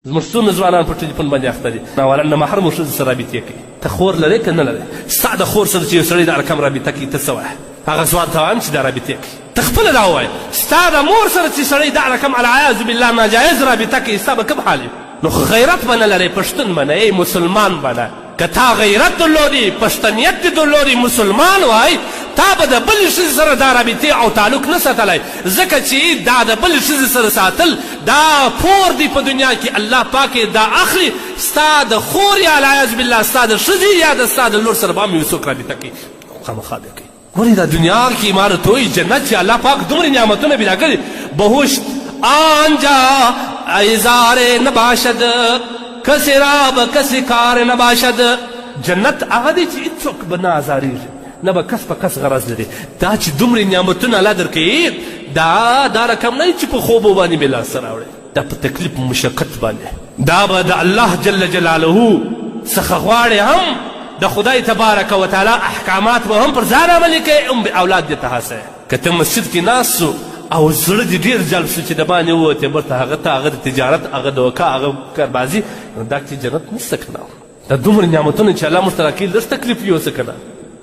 زموږ څومره ځوانان په ټلیفون باندې اخته دي ناوړه نه محرمو ښځو سره رابطې کوي. ته خور لرې که نه لرې؟ ستا د خور سره چې یو سړی دا رقم رابطه کوي ته څه وایه؟ هغه ځوان ته وایم چې دا رابطې کوي. ته خپله دا ووایه ستا د مور سره چې سړی دا رقم العیاذ بالله ناجایز رابطه کوي ستا به کوم حال وي؟ نو غیرت به نه لرې، پښتون به نه مسلمان به نه. که تا غیرت درلودي، پښتنیت دې درلودي، مسلمان وای، تا به د بلې ښځې سره دا رابطې او تعلق نه ساتلی، ځکه چې دا د بلې ښځې سره ساتل دا پور دی په دنیا کې. الله پاک دا اخلي ستا د خور یا العیاذ بالله ستا د ښځې یا د ستا د لور سره به هم یو څوک رابطه کوي، خامخا به کوي. ګورې دا دنیا کې عمارت وایي جنت چې الله پاک دومره نعمتونه پیدا کړي. بهشت آنجا ایزار نباشد کسی راب کسی کار نباشد. جنت هغه دی چې هېڅوک به نه ازارېږي، نه به کس په کس غرض لري. دا چې دومره نعمتونه الله درکوي دا رقم نه چې په خوبو باندې به لاسته راوړې، دا په تکلیف مشقت باندې. دا به د الله جل جلاله څخه غواړې هم د خدای تبارک وتعالی احکامات به هم پر ځان عملي کوي، هم به اولاد دې ته هڅوي. که ته مسجد کې ناست سو او زړه دې ډېر جلب شو چې د باندې ووتې برته هغه ته هغه د تجارت هغه د وکا هغه کاربازي، نو دا کې جنت نشته که نه؟ دا دومره نعمتونه چې الله موږ ته راکوي لږ تکلیف یوسه که نه؟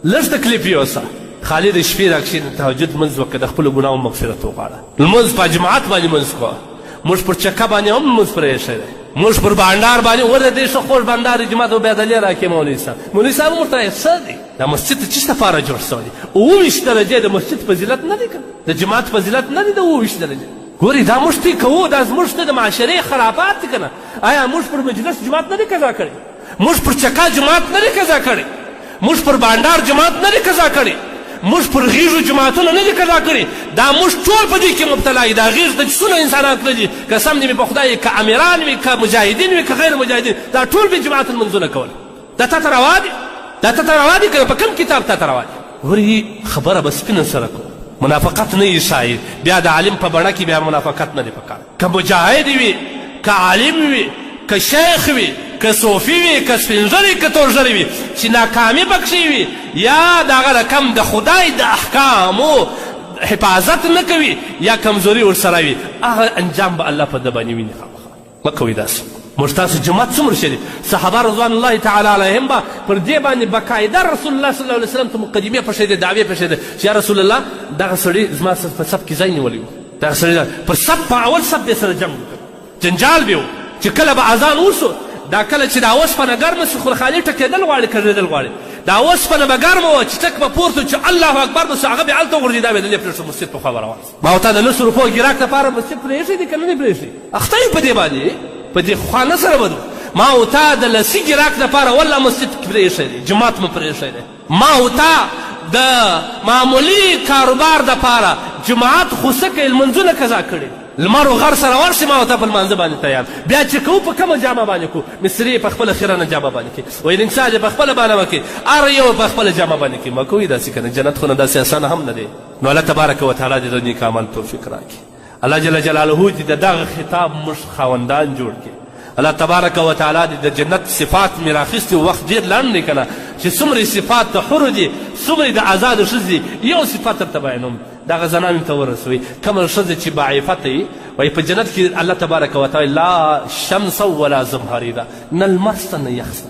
لږ تکلیف یوسه. خالي د شپې راکښېنه تهجد لمونځ وکړه، د خپلو ګناهو مغفرت وغواړه. لمونځ په جماعت باندې لمونځ کوه. موږ پر چکه باندې هم لمونځ پرېښی دی، موږ پر بانډار باندې ور دی ښه خوږ بانډار د جومات عبیدالله راکړې مولوي صاحب. مولوي صاحب هم ورته څه دی؟ دا مسجد ته چېڅ دپاره جوړ شوی دی؟ 27 درجې د مسجد فضیلت نه دی که د جماعت فضیلت نه دی د 27 درجې؟ ګورې دا موږ پرې کوو، دا زموږ ته د معاشرې خرافات دي که نه؟ آیا موږ پر مجلس جماعت نه دی قضا کړی؟ موږ پر چکه جماعت نه دی قضا کړی؟ موږ پر بانډار جماعت نه دی قضا کړی؟ موږ پر غیږو جماعتونه نه دي قضا کړي؟ دا موږ ټول په دې کې مبتلا یو. دا غیږ ته چې څونه انسانان تللي، قسم دې مې په خدای که امیران وي که مجاهدین وي که غیر مجاهدین، دا ټول به جماعت لمونځونه کول. دا تا ته روا دي؟ دا تا ته روا دي که په کوم کتاب تا ته روا دي؟ ورې خبره به سپینه سره کوو، منافقت نه یې ښایي. بیا د عالم په بڼه کې بیا منافقت نه دی پکار. که مجاهد وي که عالم وي که شیخ وي که صوفي وي که سپین ږیری که تور ږیری وي چې ناکامي پکښې وي یا د هغه رقم د خدای د احکامو حفاظت نه کوي یا کمزوري ورسره وي، هغه انجام به الله په ده باندې ویني. مه کوئ داسې. موږ تاسو جماعت څومره ښه دي. صحابه رضوان الله تعالی علیهم به پر دې باندې باقاعده رسول الله صلی الله علیه وسلم ته مقدمې پېښېدې، دعوې پېښېدې چې یا رسول الله دغه سړي زما په صف کې ځای نیولی و، دغه سړي پر صف په اول صف دې سره جنګ وکړ، جنجال به و چې کله به اذان وسو دا کله چې دا اوسپنه ګرمه شي خورخالي ټکېدل غواړي کږېدل غواړي، دا اوسپنه به ګرمه وه چې ټک به پورته چې الله اکبر به سو هغه بې هلته وغورځي، دا به دلې پرېښه مسجد په خوا به روان سو. ما ورته د 100 روپو ګراک لپاره مسجد پرېښی دی که نه دی پرېښی؟ اخته یې په دې باندې په دې خوا نه سره بدو. ما ورته د لسي ګراک لپاره والله مسجد کې پرېښی دی، جماعت مې پرېښی دی. ما ورته د معمولي کاروبار دپاره جماعت خوسه کوي لمونځونه قضا کړي، لمر و غر سره ورشي ما ورته په لمانځه باندې تیار. بیا چې کوو په کومه جامه باندې کوو؟ مصري په خپله خیرنه جامه باندې کوي، ویل انسان یې په خپله باندې وکړي، هر یو په خپله جامه باندې کوي. ما کوي داسې که نه؟ جنت خو نه داسې اسانه هم نه دی. نو الله تبارک وتعالی دې د نیک عمل توفیق راکړي. الله جل جلاله دې د دغه خطاب موږ خاوندان جوړ کړي. الله تبارک وتعالی دې د جنت صفات مې راخیستي، وخت ډېر لنډ دی که نه، چې څومره صفات د حورو دي څومره د آزادو ښځې دي. یو صفت درته بیانوم، دغه زنانو ته ورسوي. کومه ښځه چې باعفته وي وایي په جنت کې الله تبارک وتعالی لا شمس ولا زمهریره، نه لمر شته نه یخ شته.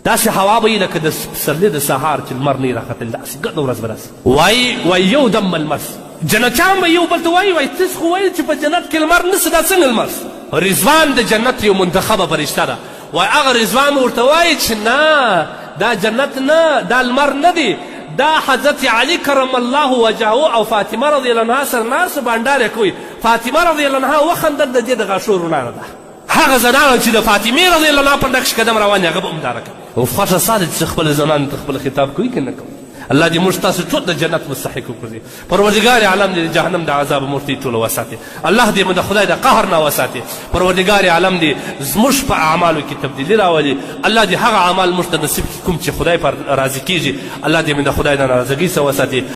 داسې هوا به وي لکه د پسرلي د سهار چې لمر نه یې راختلی، داسې ګډه ورځ به راسي. وایي یو دم لمر جنتیان به یو بل ته وایي تاسو خو وایي چې په جنت کې لمر نشته، دا څنګه لمر؟ رضوان د جنت یو منتخبه فرشته ده. وایي هغه رضوان ورته وایي چې نه دا جنت نه، دا لمر نه دی، دا حضرت علی کرم الله وجهه او فاطمه رضی الله عنها سره ناست بانډار یې کوي. فاطمه رضی الله عنها وخندل، د دې د غاښو رڼا ده. هغه زنانه چې د فاطمې رضی الله عنها په نقش قدم روان هغه به هم داره کوي. او خوښه ساده چې خپل زنانو ته خپل خطاب کوي که نه کوي؟ الله دې موږ تاسو ټول د جنت مستحق وکړي. پروردګار عالم دې د جهنم د عذاب مورتي ټوله وساتي. الله دې موږ د خدای د قهر نه وساتي. پروردګار عالم دې زموږ په اعمالو کې تبدیلي راولي. الله دې هغه اعمال موږ ته نصیب کړي کوم چې خدای پر راضي کېږي. الله دې موږ د خدای د ناراضګۍ څخه وساتي.